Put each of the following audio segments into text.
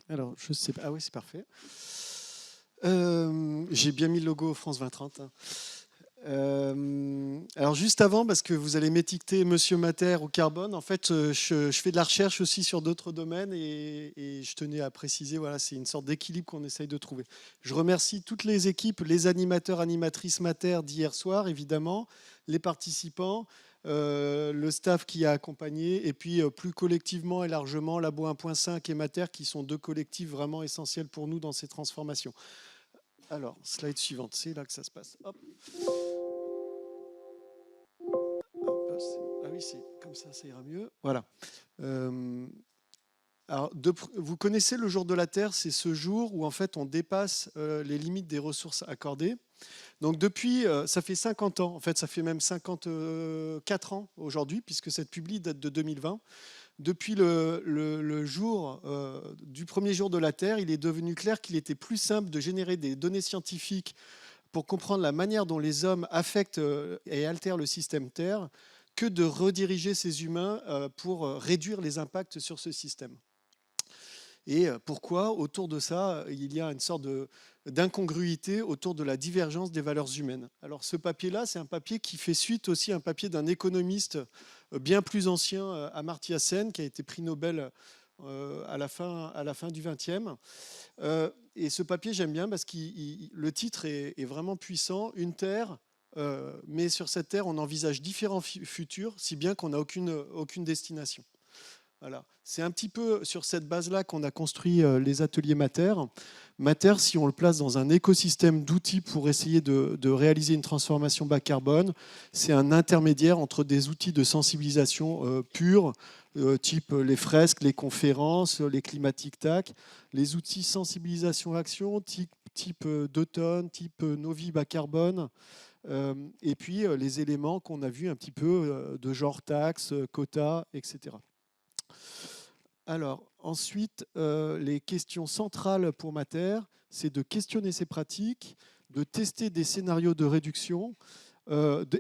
Alors, je sais pas. Ah oui, c'est parfait. J'ai bien mis le logo France 2030. Hein. Alors juste avant, parce que vous allez m'étiqueter Monsieur Mater ou Carbone, en fait, je fais de la recherche aussi sur d'autres domaines et je tenais à préciser, voilà, c'est une sorte d'équilibre qu'on essaye de trouver. Je remercie toutes les équipes, les animateurs, animatrices Mater d'hier soir, évidemment, les participants, le staff qui a accompagné, et puis plus collectivement et largement, Labo 1.5 et Mater, qui sont deux collectifs vraiment essentiels pour nous dans ces transformations. Alors, slide suivante, c'est là que ça se passe. Hop. Ah oui, c'est comme ça ira mieux. Voilà. Euh, alors, vous connaissez le jour de la Terre, c'est ce jour où en fait on dépasse les limites des ressources accordées. Donc depuis, ça fait 50 ans, en fait ça fait même 54 ans aujourd'hui, puisque cette publi date de 2020. Depuis le jour du premier jour de la Terre, il est devenu clair qu'il était plus simple de générer des données scientifiques pour comprendre la manière dont les hommes affectent et altèrent le système Terre que de rediriger ces humains pour réduire les impacts sur ce système. Et pourquoi, autour de ça, il y a une sorte d'incongruité autour de la divergence des valeurs humaines. Alors ce papier-là, c'est un papier qui fait suite aussi à un papier d'un économiste bien plus ancien, Amartya Sen, qui a été prix Nobel à la fin du XXe. Et ce papier, j'aime bien parce que le titre est vraiment puissant. Une Terre, mais sur cette Terre, on envisage différents futurs, si bien qu'on n'a aucune destination. Voilà. C'est un petit peu sur cette base-là qu'on a construit les ateliers Mater. Mater, si on le place dans un écosystème d'outils pour essayer de réaliser une transformation bas carbone, c'est un intermédiaire entre des outils de sensibilisation purs, type les fresques, les conférences, les climatic tac, les outils sensibilisation-action, type Deuton, type Novi bas carbone, et puis les éléments qu'on a vus un petit peu de genre taxes, quotas, etc. Alors, ensuite, les questions centrales pour Mater, c'est de questionner ces pratiques, de tester des scénarios de réduction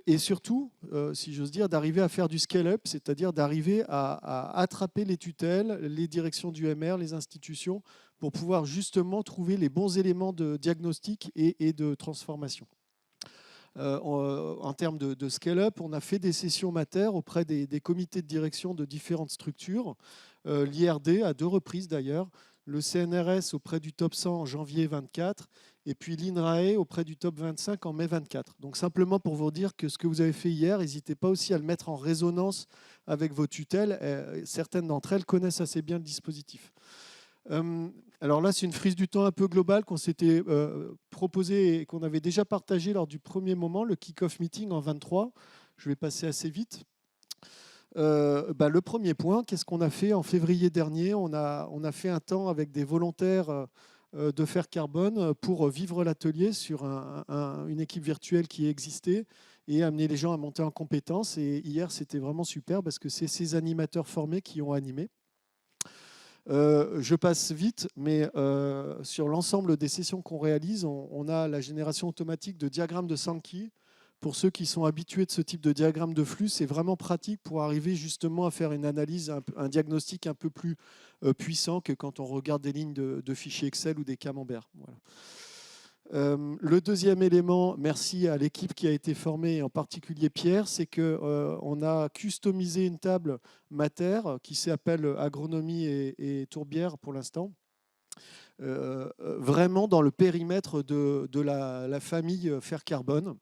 et surtout, si j'ose dire, d'arriver à faire du scale-up, c'est-à-dire d'arriver à attraper les tutelles, les directions du MR, les institutions, pour pouvoir justement trouver les bons éléments de diagnostic et de transformation. En termes de scale-up, on a fait des sessions Mater auprès des comités de direction de différentes structures, l'IRD à 2 reprises d'ailleurs, le CNRS auprès du top 100 en janvier 24 et puis l'INRAE auprès du top 25 en mai 24. Donc simplement pour vous dire que ce que vous avez fait hier, n'hésitez pas aussi à le mettre en résonance avec vos tutelles. Certaines d'entre elles connaissent assez bien le dispositif. Alors là, c'est une frise du temps un peu globale qu'on s'était proposé et qu'on avait déjà partagé lors du premier moment, le kick-off meeting en 23. Je vais passer assez vite. Le premier point, qu'est-ce qu'on a fait en février dernier? On a fait un temps avec des volontaires de Faire Carbone pour vivre l'atelier sur une équipe virtuelle qui existait et amener les gens à monter en compétences. Et hier, c'était vraiment super parce que c'est ces animateurs formés qui ont animé. Je passe vite, mais sur l'ensemble des sessions qu'on réalise, on a la génération automatique de diagrammes de Sankey. Pour ceux qui sont habitués de ce type de diagramme de flux, c'est vraiment pratique pour arriver justement à faire une analyse, un diagnostic un peu plus puissant que quand on regarde des lignes de fichiers Excel ou des camemberts. Voilà. Le deuxième élément, merci à l'équipe qui a été formée, en particulier Pierre, c'est qu'on a customisé une table Mater qui s'appelle Agronomie et Tourbière pour l'instant, vraiment dans le périmètre de la famille Faire Carbone.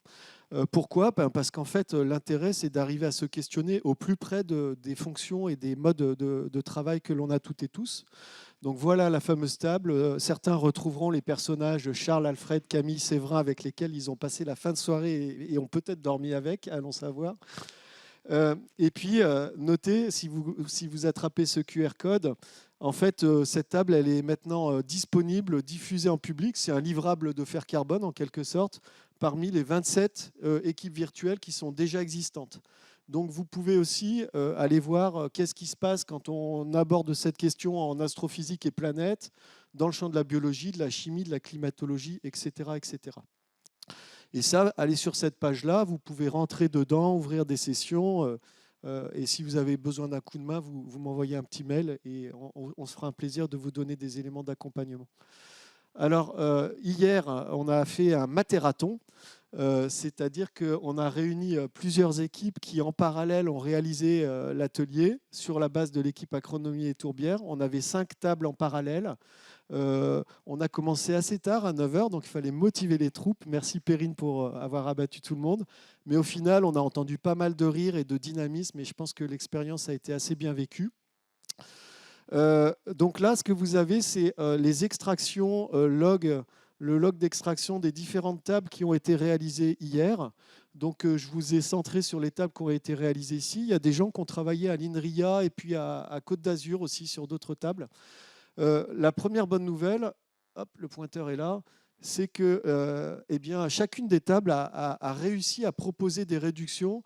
Pourquoi? Parce qu'en fait, l'intérêt, c'est d'arriver à se questionner au plus près des fonctions et des modes de travail que l'on a toutes et tous. Donc voilà la fameuse table. Certains retrouveront les personnages Charles, Alfred, Camille, Séverin avec lesquels ils ont passé la fin de soirée et ont peut-être dormi avec, allons savoir. Et puis, notez, si vous attrapez ce QR code, en fait, cette table, elle est maintenant disponible, diffusée en public. C'est un livrable de Faire Carbone, en quelque sorte, parmi les 27 équipes virtuelles qui sont déjà existantes. Donc, vous pouvez aussi aller voir qu'est-ce qui se passe quand on aborde cette question en astrophysique et planète, dans le champ de la biologie, de la chimie, de la climatologie, etc., etc. Et ça, allez sur cette page-là, vous pouvez rentrer dedans, ouvrir des sessions. Et si vous avez besoin d'un coup de main, vous m'envoyez un petit mail et on se fera un plaisir de vous donner des éléments d'accompagnement. Alors, hier, on a fait un matérathon, c'est-à-dire qu'on a réuni plusieurs équipes qui, en parallèle, ont réalisé l'atelier sur la base de l'équipe Acronomie et Tourbière. On avait 5 tables en parallèle. On a commencé assez tard, à 9 h, donc il fallait motiver les troupes. Merci Perrine pour avoir abattu tout le monde. Mais au final, on a entendu pas mal de rires et de dynamisme, et je pense que l'expérience a été assez bien vécue. Donc là, ce que vous avez, c'est les extractions, le log d'extraction des différentes tables qui ont été réalisées hier. Donc je vous ai centré sur les tables qui ont été réalisées ici. Il y a des gens qui ont travaillé à l'INRIA et puis à Côte d'Azur aussi sur d'autres tables. La première bonne nouvelle, hop, le pointeur est là, c'est que eh bien, chacune des tables a réussi à proposer des réductions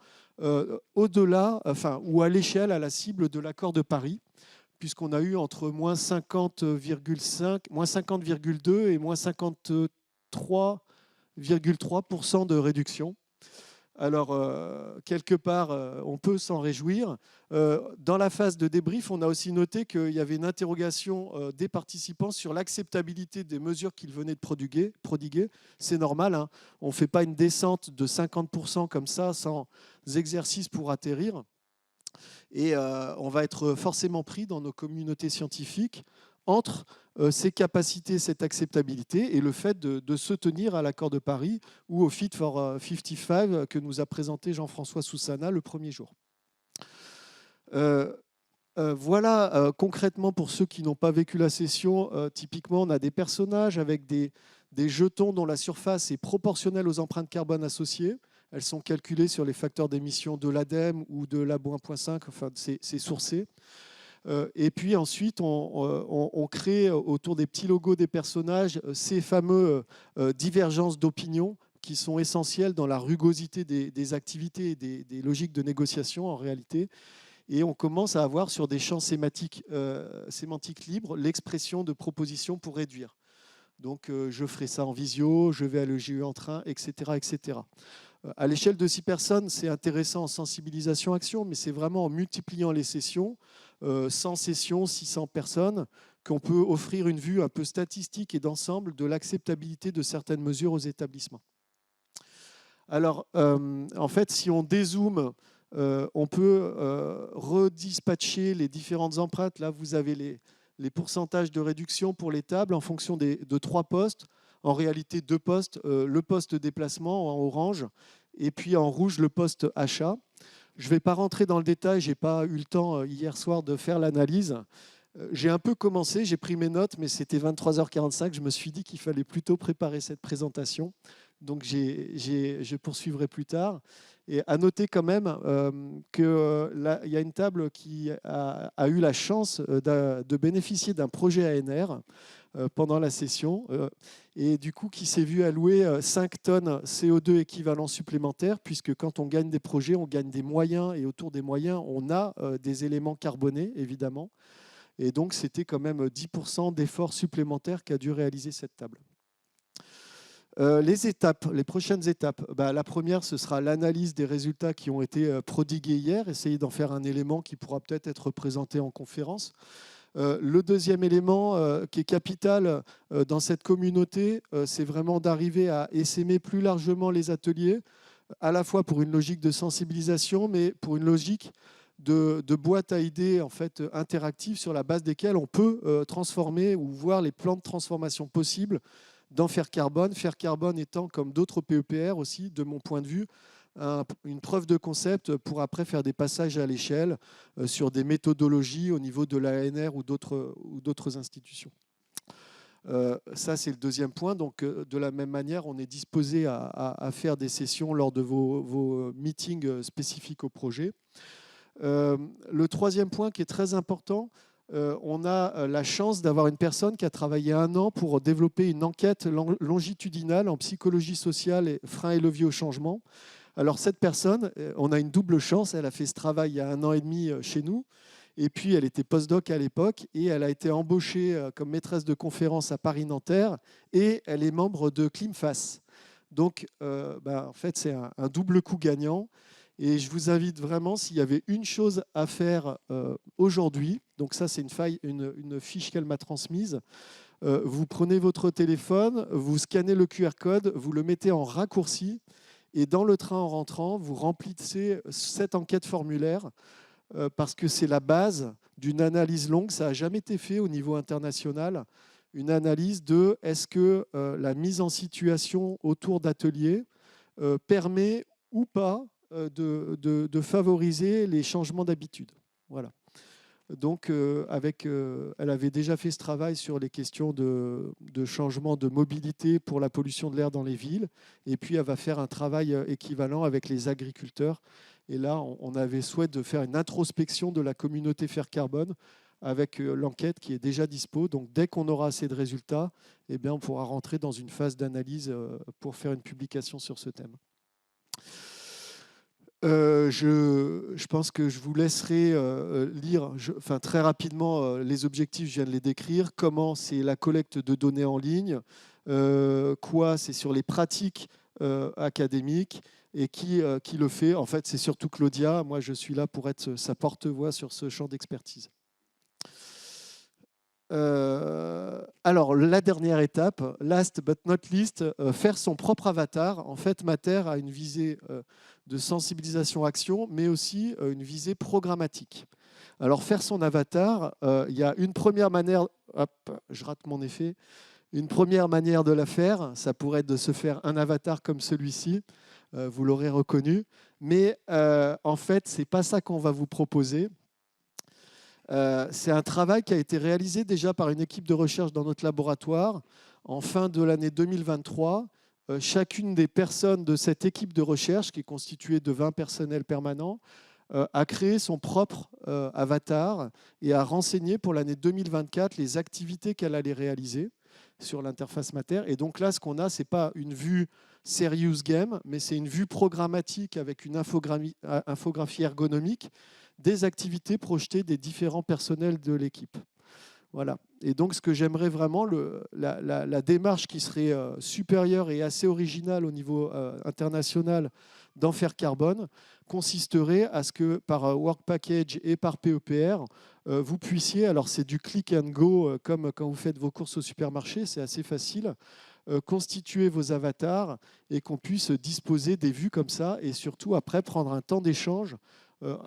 au-delà, enfin, ou à l'échelle, à la cible de l'accord de Paris, puisqu'on a eu entre moins 50,5, moins 50,2 et moins 53,3% de réduction. Alors, quelque part, on peut s'en réjouir. Dans la phase de débrief, on a aussi noté qu'il y avait une interrogation des participants sur l'acceptabilité des mesures qu'ils venaient de prodiguer. C'est normal, hein. On ne fait pas une descente de 50% comme ça, sans exercice pour atterrir. Et on va être forcément pris dans nos communautés scientifiques entre ces capacités, cette acceptabilité et le fait de se tenir à l'accord de Paris ou au Fit for 55 que nous a présenté Jean-François Soussana le premier jour. Voilà concrètement pour ceux qui n'ont pas vécu la session, typiquement on a des personnages avec des jetons dont la surface est proportionnelle aux empreintes carbone associées. Elles sont calculées sur les facteurs d'émission de l'ADEME ou de Labo 1.5, enfin c'est sourcé. Et puis ensuite, on crée autour des petits logos des personnages ces fameux divergences d'opinion qui sont essentielles dans la rugosité des activités et des logiques de négociation en réalité. Et on commence à avoir sur des champs sémantiques libres l'expression de propositions pour réduire. Donc je ferai ça en visio, je vais à l'EGE en train, etc. etc. À l'échelle de 6 personnes, c'est intéressant en sensibilisation-action, mais c'est vraiment en multipliant les sessions, 100 sessions, 600 personnes, qu'on peut offrir une vue un peu statistique et d'ensemble de l'acceptabilité de certaines mesures aux établissements. Alors, en fait, si on dézoome, on peut redispatcher les différentes empreintes. Là, vous avez les pourcentages de réduction pour les tables en fonction de 3 postes. En réalité, 2 postes, le poste déplacement en orange et puis en rouge, le poste achat. Je ne vais pas rentrer dans le détail, je n'ai pas eu le temps hier soir de faire l'analyse. J'ai un peu commencé, j'ai pris mes notes, mais c'était 23h45. Je me suis dit qu'il fallait plutôt préparer cette présentation. Donc, je poursuivrai plus tard. Et à noter quand même qu'il y a une table qui a eu la chance de bénéficier d'un projet ANR pendant la session et du coup qui s'est vu allouer 5 tonnes CO2 équivalent supplémentaires, puisque quand on gagne des projets, on gagne des moyens et autour des moyens, on a des éléments carbonés, évidemment. Et donc, c'était quand même 10% d'efforts supplémentaires qu'a dû réaliser cette table. Les étapes, les prochaines étapes. La première, ce sera l'analyse des résultats qui ont été prodigués hier, essayer d'en faire un élément qui pourra peut-être être présenté en conférence. Le deuxième élément qui est capital dans cette communauté, c'est vraiment d'arriver à essaimer plus largement les ateliers, à la fois pour une logique de sensibilisation, mais pour une logique de boîte à idées en fait, interactive sur la base desquelles on peut transformer ou voir les plans de transformation possibles dans Faire Carbone. Faire Carbone étant, comme d'autres PEPR aussi, de mon point de vue, une preuve de concept pour après faire des passages à l'échelle sur des méthodologies au niveau de l'ANR ou d'autres institutions. Ça, c'est le deuxième point. Donc, de la même manière, on est disposé à faire des sessions lors de vos meetings spécifiques au projet. Le troisième point qui est très important, on a la chance d'avoir une personne qui a travaillé 1 an pour développer une enquête longitudinale en psychologie sociale et freins et leviers au changement. Alors cette personne, on a une double chance, elle a fait ce travail il y a 1 an et demi chez nous, et puis elle était postdoc à l'époque, et elle a été embauchée comme maîtresse de conférence à Paris-Nanterre, et elle est membre de ClimFAS. Donc en fait c'est un double coup gagnant. Et je vous invite vraiment, s'il y avait une chose à faire aujourd'hui, donc ça c'est une fiche qu'elle m'a transmise, vous prenez votre téléphone, vous scannez le QR code, vous le mettez en raccourci, et dans le train en rentrant, vous remplissez cette enquête formulaire parce que c'est la base d'une analyse longue. Ça n'a jamais été fait au niveau international. Une analyse de est-ce que la mise en situation autour d'ateliers permet ou pas de favoriser les changements d'habitude. Voilà. Donc, elle avait déjà fait ce travail sur les questions de changement de mobilité pour la pollution de l'air dans les villes. Et puis, elle va faire un travail équivalent avec les agriculteurs. Et là, on avait souhait de faire une introspection de la communauté Faire Carbone avec l'enquête qui est déjà dispo. Donc, dès qu'on aura assez de résultats, eh bien, on pourra rentrer dans une phase d'analyse pour faire une publication sur ce thème. Je pense que je vous laisserai lire très rapidement les objectifs, je viens de les décrire. Comment c'est la collecte de données en ligne, quoi c'est sur les pratiques académiques et qui le fait. En fait, c'est surtout Claudia. Moi, je suis là pour être sa porte-voix sur ce champ d'expertise. Alors, la dernière étape, last but not least, faire son propre avatar. En fait, Mater a une visée de sensibilisation-action, mais aussi une visée programmatique. Alors, faire son avatar, il y a une première manière, hop, je rate mon effet, une première manière de la faire, ça pourrait être de se faire un avatar comme celui-ci, vous l'aurez reconnu, mais en fait, ce n'est pas ça qu'on va vous proposer. C'est un travail qui a été réalisé déjà par une équipe de recherche dans notre laboratoire en fin de l'année 2023. Chacune des personnes de cette équipe de recherche, qui est constituée de 20 personnels permanents, a créé son propre avatar et a renseigné pour l'année 2024 les activités qu'elle allait réaliser sur l'interface Mater. Et donc là, ce qu'on a, ce n'est pas une vue serious game, mais c'est une vue programmatique avec une infographie ergonomique des activités projetées des différents personnels de l'équipe. Voilà. Et donc, ce que j'aimerais vraiment, la démarche qui serait supérieure et assez originale au niveau international dans Faire Carbone, consisterait à ce que par Work Package et par PEPR, vous puissiez, alors c'est du click and go, comme quand vous faites vos courses au supermarché, c'est assez facile, constituer vos avatars et qu'on puisse disposer des vues comme ça et surtout après prendre un temps d'échange.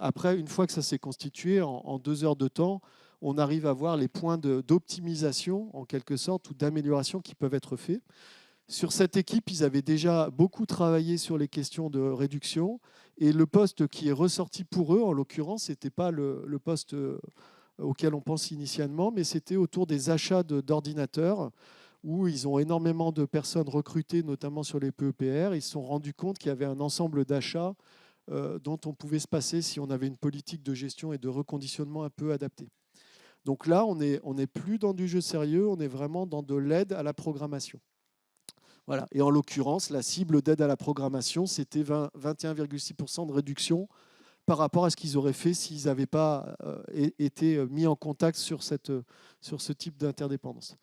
Après, une fois que ça s'est constitué, en 2 heures de temps, on arrive à voir les points d'optimisation, en quelque sorte, ou d'amélioration qui peuvent être faits. Sur cette équipe, ils avaient déjà beaucoup travaillé sur les questions de réduction. Et le poste qui est ressorti pour eux, en l'occurrence, ce n'était pas le poste auquel on pense initialement, mais c'était autour des achats d'ordinateurs, où ils ont énormément de personnes recrutées, notamment sur les PEPR. Ils se sont rendus compte qu'il y avait un ensemble d'achats dont on pouvait se passer si on avait une politique de gestion et de reconditionnement un peu adaptée. Donc là, on n'est plus dans du jeu sérieux, on est vraiment dans de l'aide à la programmation. Voilà. Et en l'occurrence, la cible d'aide à la programmation, c'était 21,6% de réduction par rapport à ce qu'ils auraient fait s'ils n'avaient pas été mis en contact sur ce type d'interdépendance.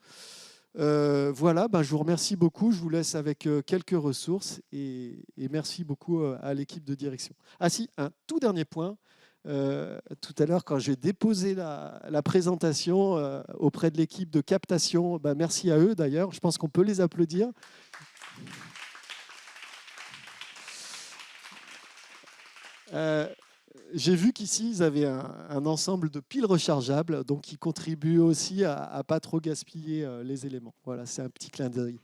Voilà, je vous remercie beaucoup. Je vous laisse avec quelques ressources et merci beaucoup à l'équipe de direction. Ah si, un tout dernier point. Tout à l'heure, quand j'ai déposé la présentation auprès de l'équipe de captation, merci à eux d'ailleurs. Je pense qu'on peut les applaudir. J'ai vu qu'ici, ils avaient un ensemble de piles rechargeables, donc qui contribuent aussi à ne pas trop gaspiller les éléments. Voilà, c'est un petit clin d'œil.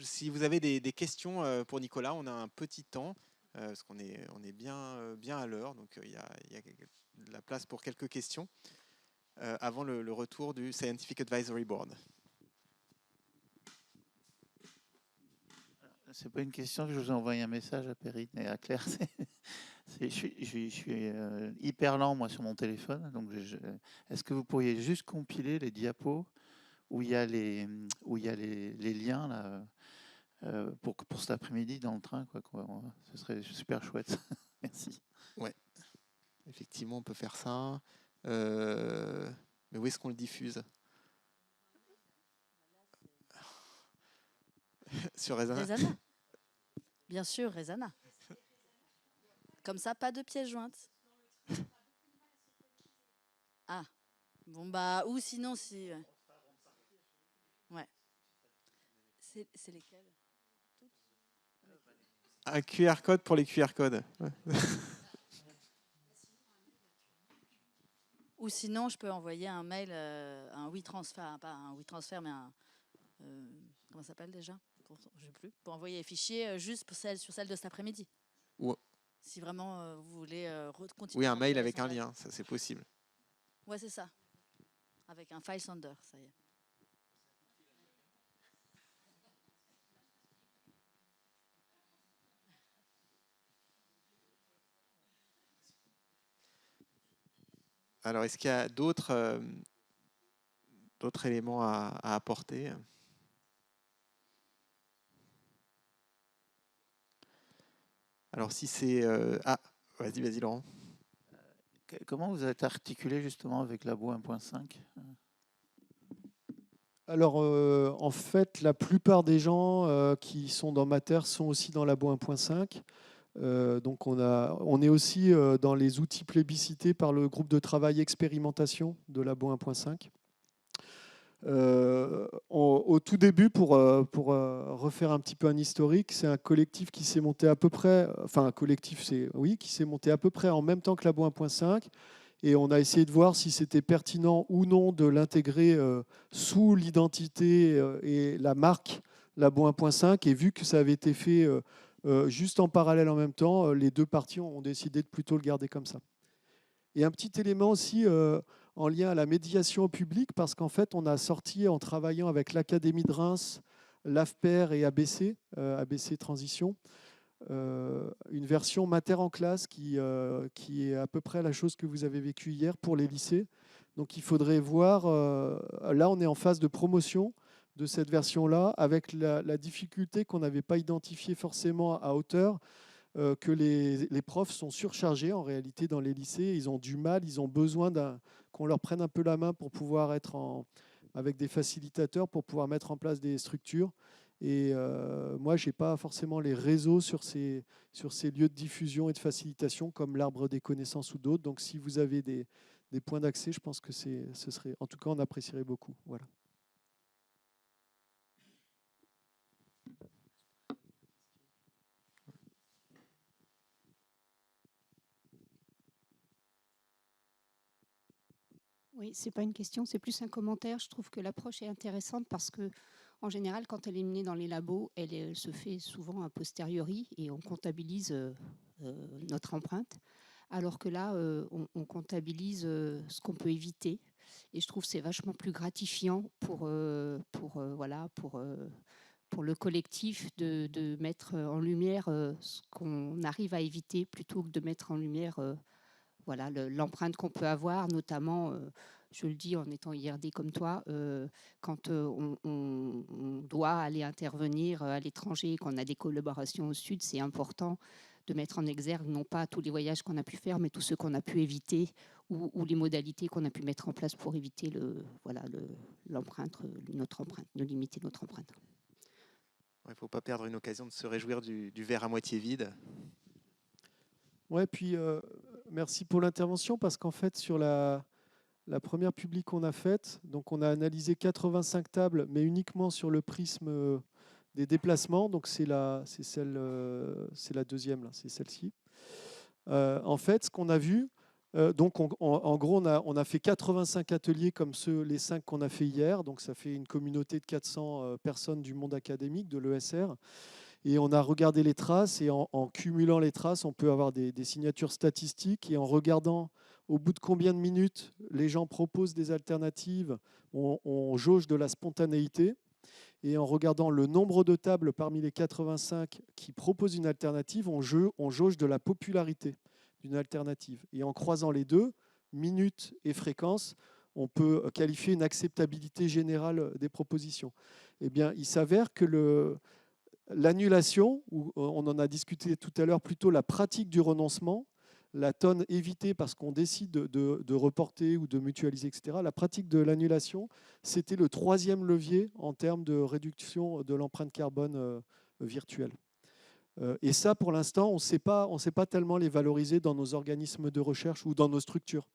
Si vous avez des questions pour Nicolas, on a un petit temps, parce qu'on est bien à l'heure, donc il y a de la place pour quelques questions avant le retour du Scientific Advisory Board. C'est pas une question que je vous ai envoyé un message à Perrine et à Claire. Je suis hyper lent moi sur mon téléphone, donc est-ce que vous pourriez juste compiler les diapos où il y a les liens là pour cet après-midi dans le train quoi. Ce serait super chouette. Merci. Ouais, effectivement, on peut faire ça. Mais où est-ce qu'on le diffuse? Sur Rezana? Rezana. Bien sûr, Rezana. Comme ça, pas de pièces jointes. Ah, bon bah, ou sinon, si... Ouais. C'est lesquels? Un QR code pour les QR codes. Ouais. Ou sinon, je peux envoyer un mail, un WeTransfer, pas un WeTransfer, mais un... comment ça s'appelle déjà? Je sais plus. Pour envoyer les fichiers juste pour sur celle de cet après-midi. Ou- Si vraiment vous voulez continuer. Oui, à un mail envoyer avec sans un arrêt. lien, ça c'est possible. Ouais, c'est ça. Avec un file sender, ça y est. Alors, est-ce qu'il y a d'autres éléments à apporter? Alors, si c'est... Ah, vas-y, Laurent. Comment vous êtes articulé justement avec Labo 1.5? Alors, en fait, la plupart des gens qui sont dans Mater sont aussi dans Labo 1.5. Donc, on est aussi dans les outils plébiscités par le groupe de travail expérimentation de Labo 1.5. Au tout début, pour refaire un petit peu un historique, c'est un collectif qui s'est monté à peu près, enfin un collectif, qui s'est monté à peu près en même temps que Labo 1.5, et on a essayé de voir si c'était pertinent ou non de l'intégrer sous l'identité et la marque Labo 1.5, et vu que ça avait été fait juste en parallèle en même temps, les deux parties ont décidé de plutôt le garder comme ça. Et un petit élément aussi en lien à la médiation au public, parce qu'en fait, on a sorti, en travaillant avec l'Académie de Reims, l'AFPER et ABC, ABC Transition, une version Mater en classe qui est à peu près la chose que vous avez vécue hier pour les lycées. Donc il faudrait voir, là on est en phase de promotion de cette version-là, avec la difficulté qu'on n'avait pas identifiée forcément à hauteur, que les profs sont surchargés en réalité dans les lycées. Ils ont du mal, ils ont besoin qu'on leur prenne un peu la main pour pouvoir être avec des facilitateurs, pour pouvoir mettre en place des structures. Et moi, je n'ai pas forcément les réseaux sur ces lieux de diffusion et de facilitation comme l'Arbre des connaissances ou d'autres. Donc si vous avez des points d'accès, je pense que ce serait, en tout cas, on apprécierait beaucoup. Voilà. Oui, c'est pas une question, c'est plus un commentaire. Je trouve que l'approche est intéressante parce que, en général, quand elle est menée dans les labos, elle se fait souvent a posteriori et on comptabilise notre empreinte. Alors que là, on comptabilise ce qu'on peut éviter. Et je trouve que c'est vachement plus gratifiant pour le collectif de mettre en lumière ce qu'on arrive à éviter plutôt que de mettre en lumière l'empreinte qu'on peut avoir, notamment, je le dis en étant IRD comme toi, quand on doit aller intervenir à l'étranger, qu'on a des collaborations au Sud, c'est important de mettre en exergue non pas tous les voyages qu'on a pu faire, mais tous ceux qu'on a pu éviter ou les modalités qu'on a pu mettre en place pour éviter l'empreinte, notre empreinte, de limiter notre empreinte. Il ne faut pas perdre une occasion de se réjouir du verre à moitié vide. Ouais, puis merci pour l'intervention, parce qu'en fait, sur la première publi qu'on a faite, donc on a analysé 85 tables, mais uniquement sur le prisme des déplacements. Donc c'est la deuxième, là, c'est celle-ci. En fait, ce qu'on a vu, donc en gros, on a fait 85 ateliers comme les 5 qu'on a fait hier. Donc ça fait une communauté de 400 personnes du monde académique, de l'ESR. Et on a regardé les traces, et en cumulant les traces, on peut avoir des signatures statistiques. Et en regardant au bout de combien de minutes les gens proposent des alternatives, on jauge de la spontanéité. Et en regardant le nombre de tables parmi les 85 qui proposent une alternative, on jauge de la popularité d'une alternative. Et en croisant les deux, minutes et fréquences, on peut qualifier une acceptabilité générale des propositions. Eh bien, il s'avère que l'annulation, ou on en a discuté tout à l'heure, plutôt la pratique du renoncement, la tonne évitée parce qu'on décide de reporter ou de mutualiser, etc., la pratique de l'annulation, c'était le 3e levier en termes de réduction de l'empreinte carbone virtuelle. Et ça, pour l'instant, on ne sait pas tellement les valoriser dans nos organismes de recherche ou dans nos structures.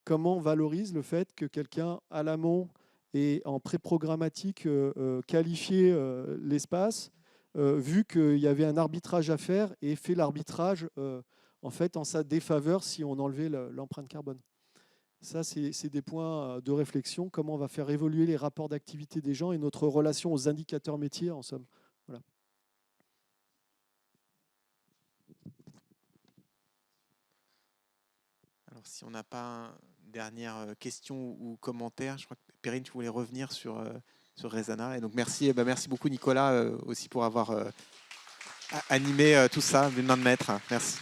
Comment on valorise le fait que quelqu'un, à l'amont et en pré-programmatique, qualifié l'espace, vu qu'il y avait un arbitrage à faire et fait l'arbitrage en fait en sa défaveur si on enlevait l'empreinte carbone. Ça, c'est des points de réflexion. Comment on va faire évoluer les rapports d'activité des gens et notre relation aux indicateurs métiers, en somme. Voilà. Alors, si on n'a pas une dernière question ou commentaire, je crois que Perrine, tu voulais revenir sur Rezana. Et donc, merci beaucoup, Nicolas, aussi pour avoir animé tout ça d'une main de maître. Merci.